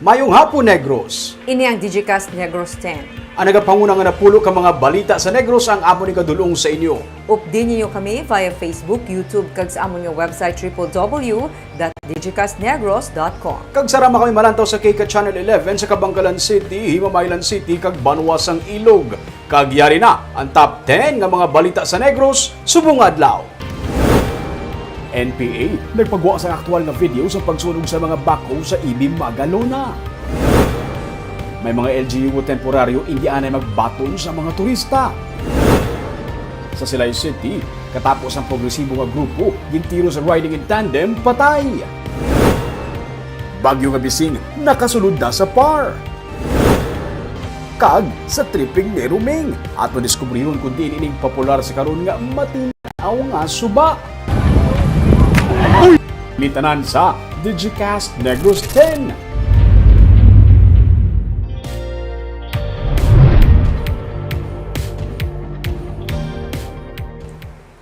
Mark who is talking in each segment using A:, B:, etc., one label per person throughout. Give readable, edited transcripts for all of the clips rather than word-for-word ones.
A: Mayong hapon, Negros.
B: Ini ang Digicast Negros X.
A: Ang nagapanguna nga napulo ka mga balita sa Negros ang amon ni kadulong sa inyo.
B: Update niyo kami via Facebook, YouTube, kag sa amon nga website www.digicastnegros.com.
A: Kag sarama kami malantaw sa Kika Channel 11 sa Kabangkalan City, Himamaylan City, kag Banwasang Ilog. Kag yari na ang top 10 nga mga balita sa Negros subong adlaw. NPA nagpagawa sa aktual na video sa pagsunog sa mga bako sa Ibim, Magalona. May mga LGU temporaryo indianay magbaton sa mga turista. Sa Silay City, katapos ang progresibo nga grupo, gintiro sa riding in tandem, patay. Bagyo nga bising, nakasulod na sa par. Kag sa tripping ni Ruming, at madiskubriyon kung di ining popular sa karon nga matinaw nga suba. Litanan sa Digicast Negros X.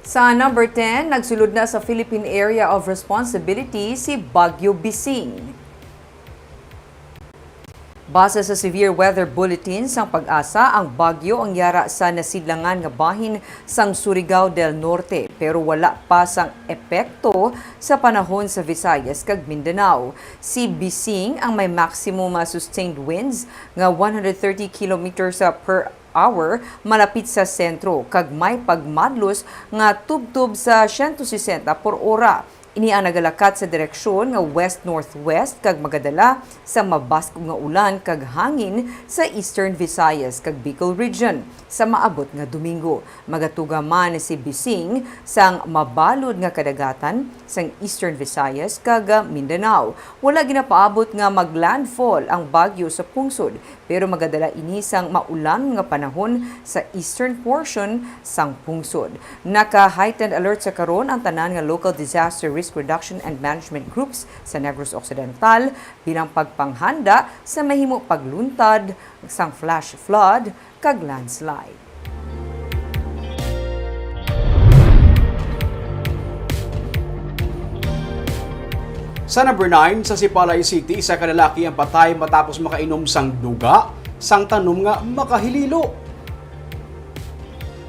B: Sa number 10, nagsulod na sa Philippine Area of Responsibility si Bagyo Bising. Base sa severe weather bulletin sang pag-asa, ang bagyo ang yara sa nasidlangan nga bahin sang Surigao del Norte pero wala pa sang epekto sa panahon sa Visayas kag Mindanao. Si Bising ang may maximum sustained winds nga 130 km per hour malapit sa sentro kag may pagmadlos nga tubtub sa 160 por ora. Ini ang nagalakat sa direksyon nga west-northwest kag magadala sa mabasko nga ulan kag hangin sa Eastern Visayas kag Bicol Region sa maabot nga Domingo. Magatuga man si Bising sang mabalod nga kadagatan sang Eastern Visayas kag Mindanao. Wala ginapaabot nga maglandfall ang bagyo sa pungsod pero magadala ini sang maulan nga panahon sa eastern portion sang pungsod. Naka-heightened alert sa karon ang tanan nga local disaster risk reduction and management groups sa Negros Occidental bilang pagpanghanda sa mahimo pagluntad sang flash flood kag landslide.
A: Sa number 9, sa Sipalay City, isa ka lalaki ang patay matapos makainom sang duga, sang tanom nga makahililo.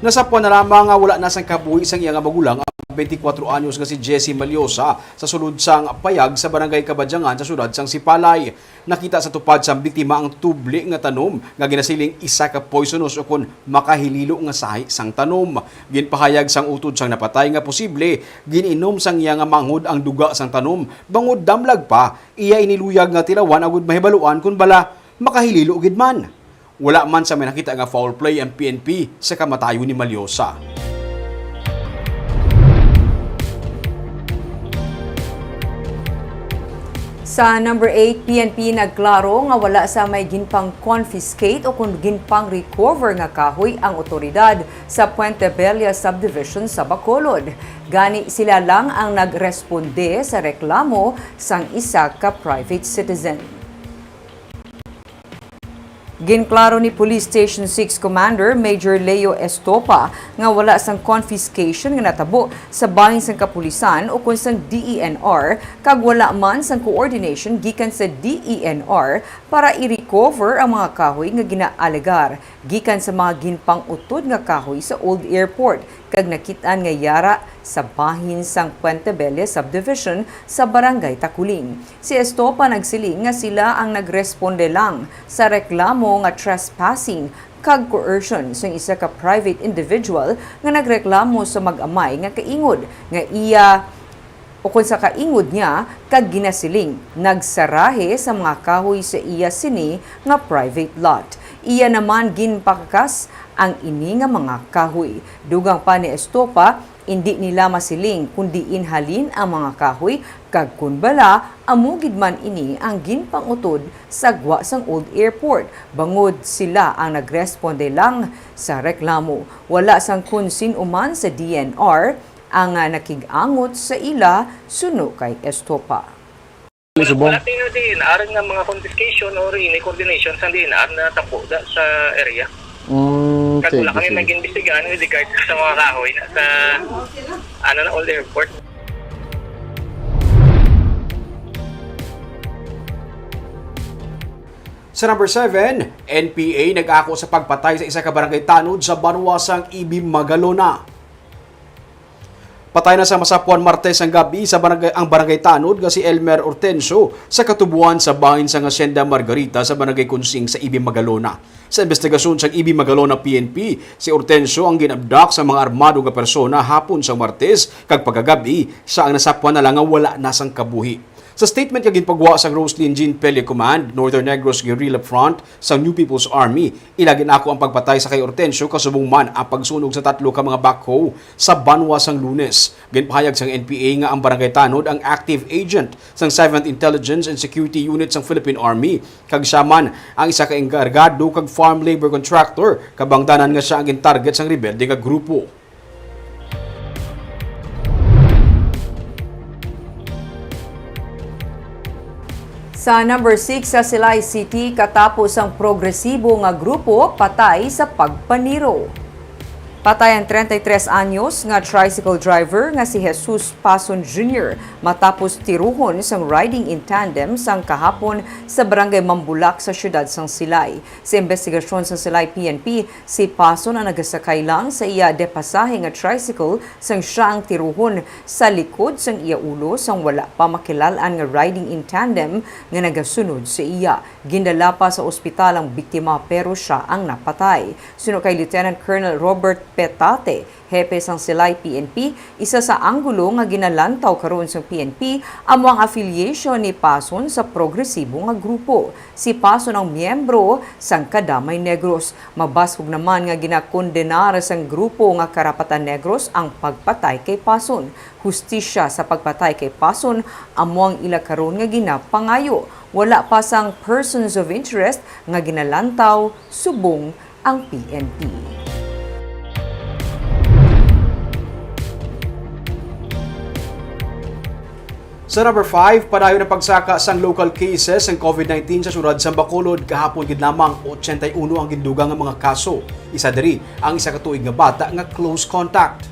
A: Nasapuan na lamang nga wala na sang kabuhi sang iyang magulang ang 24 anyos nga si Jessie Malyosa sa sulod sang payag sa barangay Kabadyangan sa sudad sang Sipalay. Nakita sa tupad sang biktima ang tubli nga tanom nga ginasiling isa ka poisonous o kun makahililo nga sahi sang tanom. Ginpahayag sang utod sang napatay nga posible gininom sang iya nga manghod ang duga sang tanom. Bangod damlag pa, iya iniluyag nga tirawan agud mahibaluan kun bala makahililo gid man. Wala man sa may nakita nga foul play ang PNP sa kamatayon ni Malyosa.
B: Sa number 8, PNP nagklaro nga wala sa may ginpang confiscate o kung ginpang recover nga kahoy ang otoridad sa Puente Bella Subdivision sa Bacolod. Gani sila lang ang nagresponde sa reklamo sang isa ka private citizen. Ginklaro ni Police Station 6 Commander Major Leo Estopa nga wala sang confiscation nga natabo sa bahin sang kapulisan o kun sang DENR kag wala man sang coordination gikan sa DENR para i-recover ang mga kahoy nga ginaalegar gikan sa mga ginpang-utod nga kahoy sa Old Airport kag nakitaan nga yara sa bahin sang Puente Bella Subdivision sa Barangay Takuling. Si Estopa nagsiling nga sila ang nagresponde lang sa reklamo nga trespassing kag coercion sa isa ka private individual nga nagreklamo sa mag-amay nga kaingod nga iya o kung sa kaingod niya kag ginasiling nagsarahe sa mga kahoy sa iya sini nga private lot. Iya naman ginpakakas ang ini nga mga kahoy. Dugang pa ni Estopa, hindi nila masiling kundi inhalin ang mga kahoy kag kun bala amugid man ini ang ginpangutod sa gwa sang Old Airport. Bangod sila ang nagresponde lang sa reklamo. Wala sang kun sin-uman sa DNR ang nakig-angot sa ila suno kay Estopa.
C: Wala tingnan din, aring nga mga confiscation or ini coordination sa din na tapo sa area. Kag wala kami nag-imbestigahan with regards sa mga kahoy na sa Old Airport.
A: Sa number 7, NPA nag-ako sa pagpatay sa isa ka barangay tanod sa Banwasang Ibi, Magalona. Patay na sa masapuan Martes ang gabi sa barangay tanod nga si Elmer Hortensio sa katubuan sa bahin sa Hacienda Margarita sa barangay Kunsing sa Ibi, Magalona. Sa investigasyon sa Ibi, Magalona PNP, si Hortensio ang ginabdak sa mga armado nga persona hapon sa Martes kag pagagabi siya ang nasapuan na lang nga wala nasang kabuhi. Sa statement kag ginpagwa sa Roslyn Jean Pele Command, Northern Negros Guerrilla Front sa New People's Army, ilagin ako ang pagpatay sa kay Hortensio kasubong man ang pagsunog sa 3 ka mga backhoe sa Banwasang Lunes. Ginpahayag sang NPA nga ang barangay tanod ang active agent sang 7th Intelligence and Security Unit sang Philippine Army, kag siya man ang isa ka enkargado kag farm labor contractor, kabangdanan nga siya ang gintarget sang rebelde nga grupo.
B: Sa number 6 sa Silay City, katapos ang progresibo nga grupo patay sa pagpaniro. Patay ang 33 anyos nga tricycle driver nga si Jesus Pason Jr. matapos tiruhon sang riding in tandem sang kahapon sa barangay Mambulak sa siyudad sang Silay. Sa investigasyon sa Silay PNP, si Pason ang nagasakay lang sa iya depasahe nga tricycle sang siya ang tiruhon sa likod sang iya ulo sang wala pa makilalan nga riding in tandem nga nagasunod sa iya. Gindala pa sa ospital ang biktima pero siya ang napatay. Suno kay Lieutenant Colonel Robert Petate, hepe sang Silay PNP, isa sa anggulo nga ginalantaw karon sa PNP amo ang affiliation ni Pason sa progresibo nga grupo. Si Pason ang miyembro sang Kadamay Negros. Mabasog naman nga ginakondenar sang grupo nga Karapatan Negros ang pagpatay kay Pason. Hustisya sa pagpatay kay Pason amo ang ila karon nga ginapangayo. Wala pa sang persons of interest nga ginalantaw subong ang PNP.
A: Sa number 5, padayon ang pagsaka sang local cases ng COVID-19 sa syudad sa Bacolod. Kahapon gid lamang 81 ang gindugang nga mga kaso. Isa diri ang isa ka tuig nga bata nga close contact.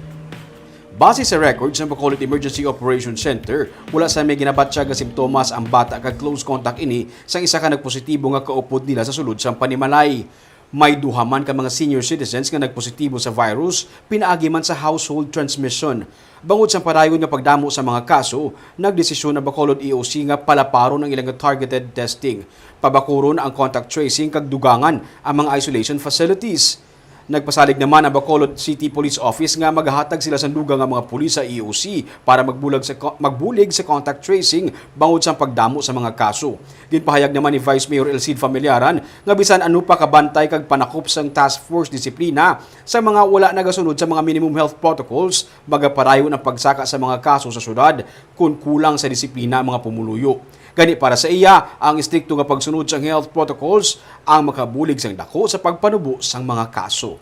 A: Base sa records ng Bacolod Emergency Operations Center, wala sa may ginabatya nga simptomas ang bata kag close contact ini sang isa ka nagpositibo nga kaupod nila sa sulod sang panimalay. May duha man ka mga senior citizens nga nagpositibo sa virus, pinaagi man sa household transmission. Bangod sa padayon nga pagdamo sa mga kaso, nagdesisyon ang Bacolod EOC nga palaparon ang ilang targeted testing. Pabakuron ang contact tracing kag dugangan ang mga isolation facilities. Nagpasalig naman ang Bacolod City Police Office nga maghahatag sila sa dugang nga mga pulis sa EOC para magbulig sa contact tracing bangod sa pagdamo sa mga kaso. Ginpahayag naman ni Vice Mayor Elcid Familiaran nga bisan ano pa kabantay kag panakop sang task force disiplina sa mga wala nagasunod sa mga minimum health protocols, magaparayon ang pagsaka sa mga kaso sa syudad kung kulang sa disiplina ang mga pumuluyo. Gani para sa iya, ang istrikto nga pagsunod sa health protocols ang makabulig sang dako sa pagpanubo sang mga kaso.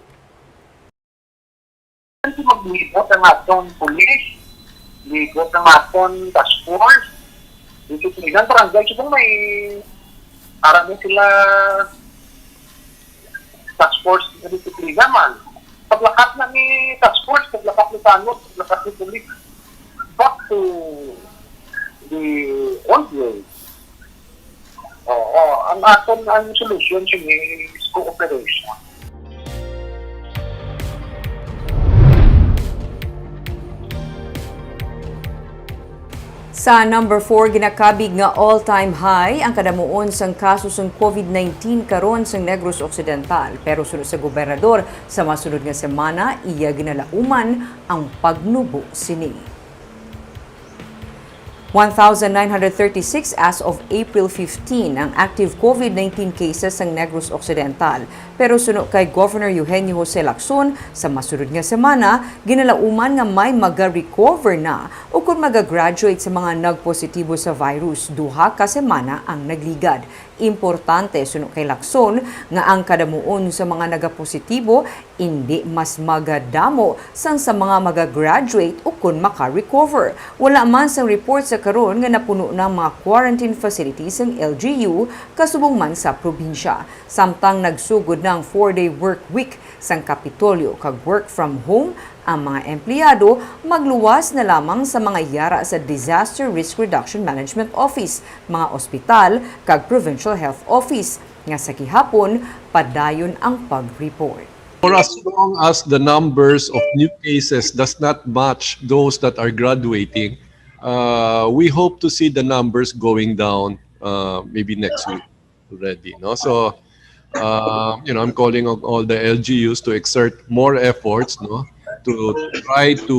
D: Maglibot ang atong police, libot ang atong task force, dito sinigang barangay, so may arami sila task force na disiplina man. Paglakat na ni task force, paglakat ni tanod, paglakat ni police, back to the old way. Ang aton ang solution is cooperation.
B: Sa number 4, ginakabig nga all-time high ang kadamuon sang kaso sang COVID-19 karon sang Negros Occidental. Pero sunod sa gobernador, sa masunod nga semana, iya ginalauman ang pagnubo sini. 1,936 as of April 15 ang active COVID-19 cases sa Negros Occidental. Pero suno kay Governor Eugenio Jose Lacson, sa masunod nga semana, ginalauman nga may maga-recover na o kung maga-graduate sa mga nagpositibo sa virus. Duha ka semana ang nagligad. Importante suno kay Lacson nga ang kadamuon sa mga nagapositibo hindi mas magadamo sang sa mga maga-graduate o kung maka-recover. Wala man sang report sa karon nga napuno ng mga quarantine facilities ng LGU kasubong man sa probinsya. Samtang nagsugod ng 4-day work week sang Kapitolyo kag work from home Ang mga empleyado magluwas na lamang sa mga yara sa Disaster Risk Reduction Management Office, mga ospital, kag Provincial Health Office, nga sa gihapon padayon ang pag-report.
E: For as long as the numbers of new cases does not match those that are graduating, we hope to see the numbers going down maybe next week already. No? So, I'm calling on all the LGUs to exert more efforts, no, to try to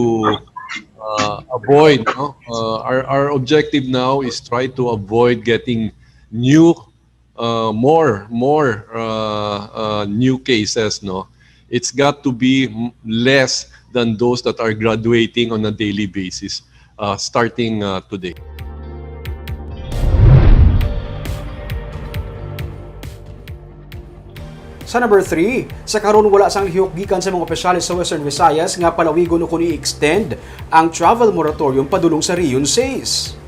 E: avoid. No? Our objective now is try to avoid getting new, more new cases. No, it's got to be less than those that are graduating on a daily basis, starting today.
A: Sa number 3, sa karon wala sang lihok gikan sa mga opisyalis sa Western Visayas nga palawigon o kung i-extend ang travel moratorium padulong sa Region 6.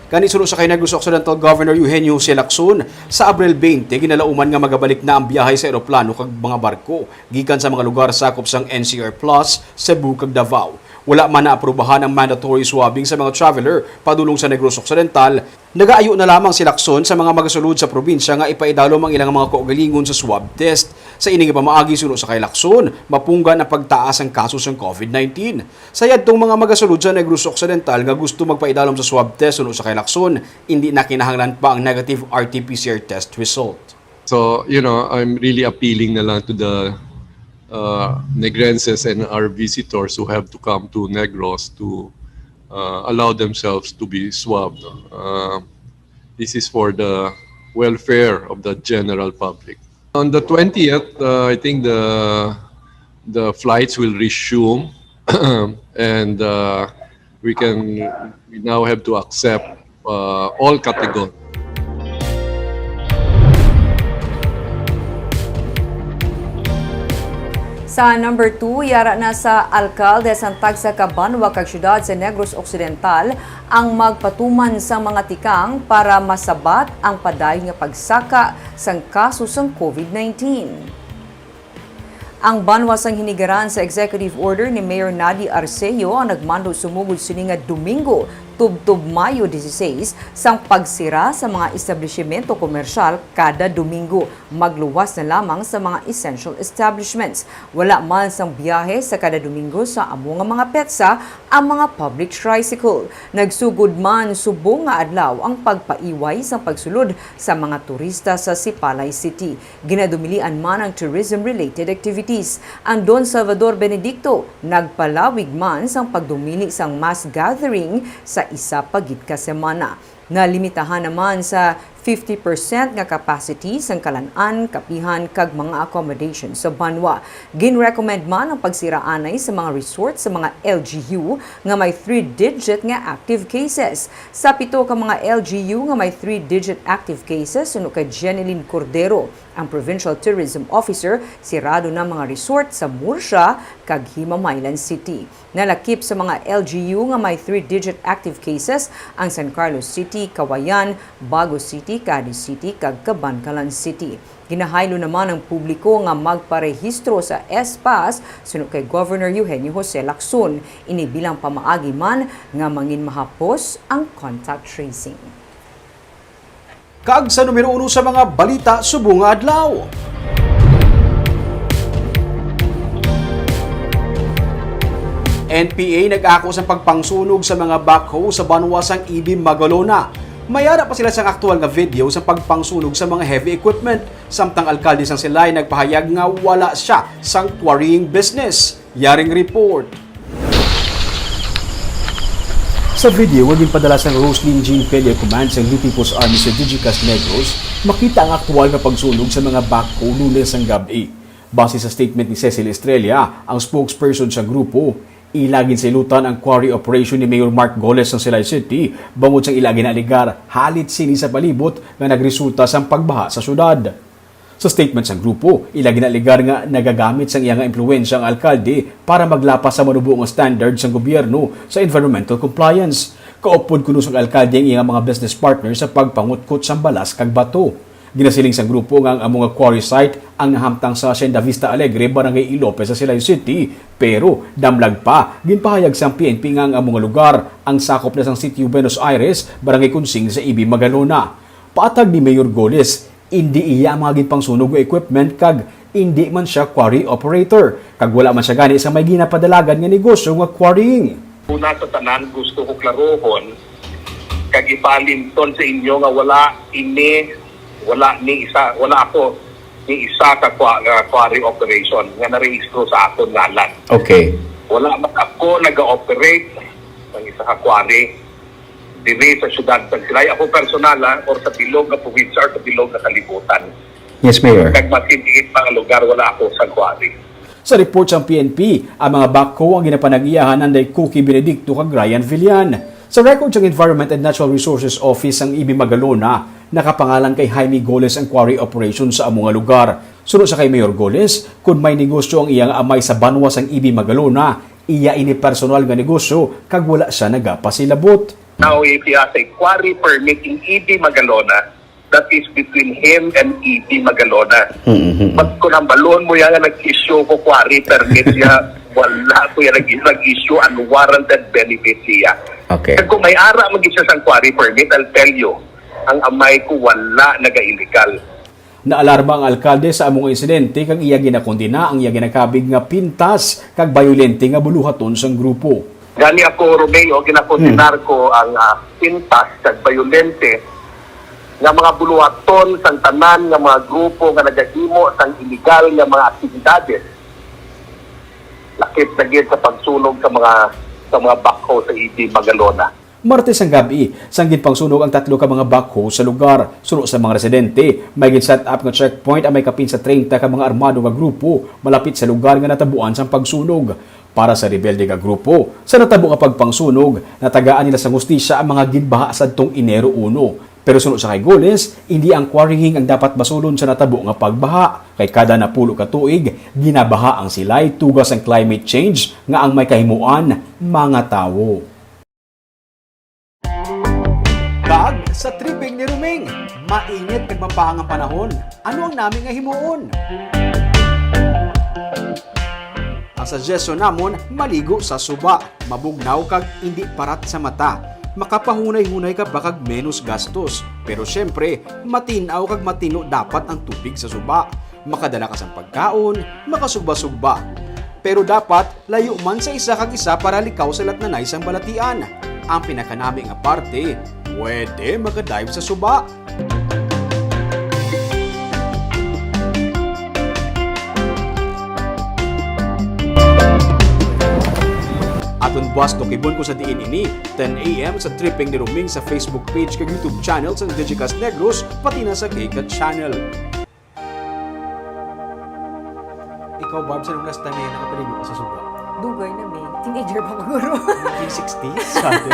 A: Kani sunod sa kay Negros Occidental Governor Eugenio C. Lacson, sa Abril 20 ginalauman nga magabalik na ang biyahe sa eroplano kag mga barko gikan sa mga lugar sakop sang NCR Plus, Cebu kag Davao. Wala man naaprubahan ang mandatory swabbing sa mga traveler padulong sa Negros Occidental. Nagaayo na lamang si Lacson sa mga magasulod sa probinsya nga ipaidalom ang ilang mga kaugalingon sa swab test. Sa ining pamaagi suno sa kay Lacson, mapunggan ang pagtaas ang kaso sa COVID-19. Sa yadtong mga magasulod sa Negros Occidental nga gusto magpaidalom sa swab test suno sa kay Lacson, hindi na kinahanglan pa ang negative RT-PCR test result.
E: So, I'm really appealing na lang to the Negrenses and our visitors who have to come to Negros to allow themselves to be swabbed. This is for the welfare of the general public. On the 20th, I think the flights will resume, and we now have to accept all categories.
B: Sa number 2, yara na sa alkalde sang tagsa ka Banwa kag syudad sa Negros Occidental ang magpatuman sa mga tikang para masabat ang padayon nga pagsaka sang kaso sang COVID-19. Ang Banwa sang hinigaran sa executive order ni Mayor Nadi Arceo ang nagmando sumugod sini nga Domingo, tubtob Mayo 16, sang pagsira sa mga establishmento komersyal kada Domingo. Magluwas na lamang sa mga essential establishments. Wala man sang biyahe sa kada Domingo sa amo nga mga petsa ang mga public tricycle. Nagsugod man subong nga adlaw ang pagpaiway sa pagsulod sa mga turista sa Sipalay City. Ginadumilian man ang tourism-related activities. Ang Don Salvador Benedicto nagpalawig man sang pagdumili sang mass gathering sa isa pagid ka semana. Nalimitahan naman sa 50% nga capacity sang kalan-an, kapihan kag mga accommodation sa Banwa. Gin-recommend man ang pagsiraanay sa mga resort sa mga LGU nga may 3-digit nga active cases. Sa 7 ka mga LGU nga may 3-digit active cases suno kay Jeneline Cordero, ang Provincial Tourism Officer, sirado na mga resort sa Murcia kag Himamaylan City. Nalakip sa mga LGU nga may 3-digit active cases ang San Carlos City, Kawayan, Bago City, Cadiz City kag Cabancalan City. Ginahaylo naman ang publiko nga magparehistro sa S-Pass sunod kay Governor Eugenio Jose Lacson. Inibilang pamaagi man nga mangin mahapos ang contact tracing.
A: Kag sa numero 1 sa mga balita subong nga adlaw. NPA nag-ako sa pagpangsunog sa mga backhoe sa banwasang Ibim, Magalona. Mayara pa sila sa aktual nga video sa pagpangsunog sa mga heavy equipment. Samtang alkalde sang Silay nagpahayag nga wala siya sang quarrying business. Yaring report. Sa video, waging padala sang Roslyn Jean Failure Command sa New People's Army sa Digicast Negros, makita ang aktual nga pagsunog sa mga backhoe Lunes ang gabi. Base sa statement ni Cecil Estrella, ang spokesperson sa grupo, ilagin sa ilutan ang quarry operation ni Mayor Mark Goles ng Silay City, bangod sang ilagin na aligar, halit sini sa palibot nga nagresulta sa pagbaha sa syudad. Sa statement sa grupo, ilagin na aligar nga nagagamit sang iyang impluwensya ang alkalde para maglapas sa manubuong standards ng gobyerno sa environmental compliance. Kaupod kuno sang alkalde ang iyang mga business partners sa pagpangutkot sa balas kag bato. Ginasiling sa grupo nga ang mga quarry site ang nahamtang sa Hacienda Vista Alegre, Barangay Ilope sa Silay City. Pero damlag pa, ginpahayag sa PNP nga ang mga lugar ang sakop na sang Sitio Buenos Aires, Barangay Kunsing sa Ibi, Magalona. Paatag ni Mayor Goles, hindi iya ang mga ginpangsunog o equipment kag hindi man siya quarry operator. Kag wala man siya gani sa may ginapadalagan nga negosyo nga quarrying.
D: Una sa tanan, gusto ko klarohon, kag ipalimton sa inyo nga wala ako ni isa ka quarry operation nga narehistro sa akon ngalan.
A: Okay.
D: Wala man ako nag-operate ng isa ka quarry dire sa syudad sa Silay. Ako personal or sa bilog na probinsya or sa bilog na kalibutan.
A: Yes, Mayor.
D: Kag matiniit mga lugar, wala ako sa quarry.
A: Sa report sa PNP, ang mga backhoe ang ginapanagiyahan ng Cookie Benedicto kag Ryan Villan. Sa record ng Environment and Natural Resources Office ang Ibi, Magalona, nakapangalan kay Jaime Goles ang quarry operation sa among lugar. Sunod sa kay Mayor Goles, kung may negosyo ang iyang amay sa banwas ang Ibi, Magalona, iya ini personal nga negosyo kag wala siya nagapasilabot.
D: Now, if he has a quarry permit in EB Magalona, that is between him and EB Magalona. Pag kung ang balon mo yan nag-issue ko quarry permit niya, wala ko yan nag-issue unwarranted benefit siya.
A: Okay.
D: Kung may ara mag-issue sa quarry permit, I'll tell you, ang amay ko wala naga-illegal.
A: Naalarma ang alkalde sa among insidente kag iya ginakondina ang iya ginakabig nga pintas kag bayolente nga buluhaton sang grupo.
D: Gani ako, Romeo, ginakondinar ko ang pintas kag bayolente nga mga buluhaton sang tanan nga mga grupo nga nagahimo sang illegal nga mga aktibidades. Lakip na gid sa pagsunog sa mga backhoe sa EB Magalona.
A: Martes ang gabi, sanggit pang sunog ang 3 ka mga backhoe sa lugar. Sunod sa mga residente, may gin-set up nga checkpoint ang may kapin sa 30 ka mga armado nga grupo malapit sa lugar nga natabuan sang pagsunog. Para sa rebelde nga grupo, sa natabo nga pagpangsunog, natagaan nila sa hustisya ang mga ginbaha sadtong Enero 1. Pero sunod sa kay Goles, hindi ang quarrying ang dapat basulon sa natabo nga pagbaha. Kay kada napulo ka tuig, ginabaha ang silay tugas ang climate change nga ang may kahimuan mga tawo. Kag sa tripping ni Ruming, mainit kag mapahang ang panahon. Ano ang namin nga himuon? Ang suggestion namon, maligo sa suba, mabugnaw kag hindi parat sa mata. Makapahunay-hunay ka pa kag menos gastos. Pero syempre, matinaw kag matino dapat ang tubig sa suba. Makadala ka sa pagkaon, makasugba-sugba. Pero dapat, layo man sa isa kag isa para likaw sa latnanay sang balatian. Ang pinakanami nga parte, pwede makadive sa suba. Aton buwas tukibon ko sa diin ini, 10 a.m. sa Tripping ni Ruming sa Facebook page kag YouTube channel sa Digicast Negros, pati na sa Giga channel. Ikaw, Barb, sa nung last time na nakapaligo ka sa suba?
B: Dugay na may. Teenager pa maguro.
A: 1960s? Sabi.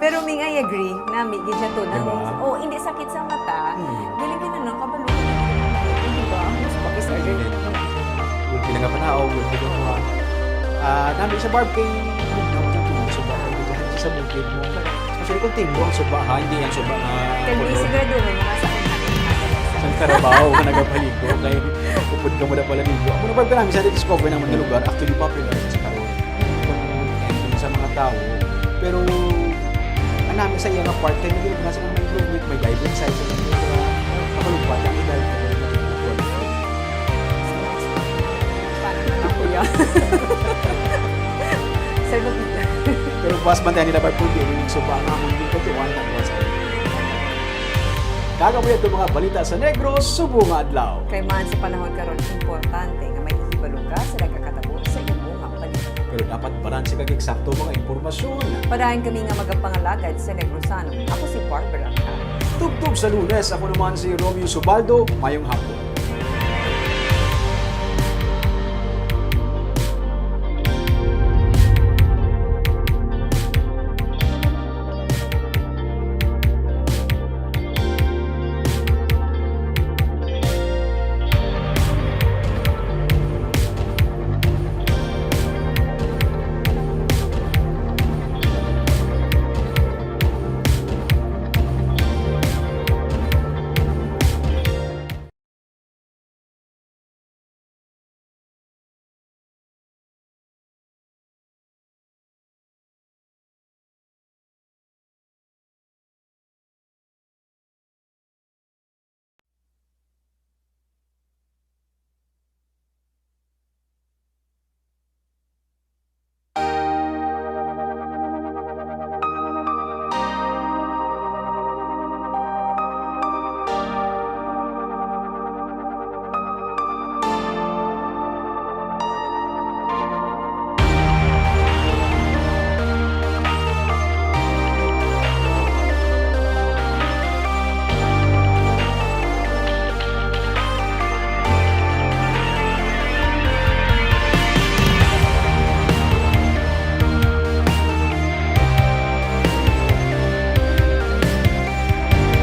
B: Pero Ming, I agree na may gidya to na.
A: Diba?
B: Oh, hindi sakit sa mata. Galing ka na lang, kabalo. Diba? Mas bakit sa
A: Ayun. Ulti na nga pa na, o ulti na nga. Namin sa Barb kay bugnaw na ito suba. Sa bukid mo. Kasi kung tingin mo ang suba ha, hindi ang suba na...
B: Hindi sigurado na masakit natin.
A: Sa Carabao ka nagapaligo. Kaya upod ka mo na pala ligo. Ako na Barb ka namin sa discover ng mga lugar. Actually popular sa karoon. Kung sa mga tao. Pero ang namin sa iyang part, kaya naging nasa mga improvement, may diving site sa mga kamalugpat. Ang i-dive ka
B: Parang na lang kuya. Sir, magpita.
A: pero buwas bantayan nila Barb kung di rin suba nga kung di katuan na buwas. Kagabuyan ito mga balita sa Negros, subong adlaw.
B: Kay man sa panahon karon importante nga may ihibalong ka sa nagkakatabo sa imong mga balita.
A: Pero dapat balanse kag eksakto mga impormasyon.
B: Padayon kami nga magapangalagad sa Negrosano. Ako si Barbara.
A: Tugtog sa Lunes, ako naman si Romeo Subaldo, mayong hapon.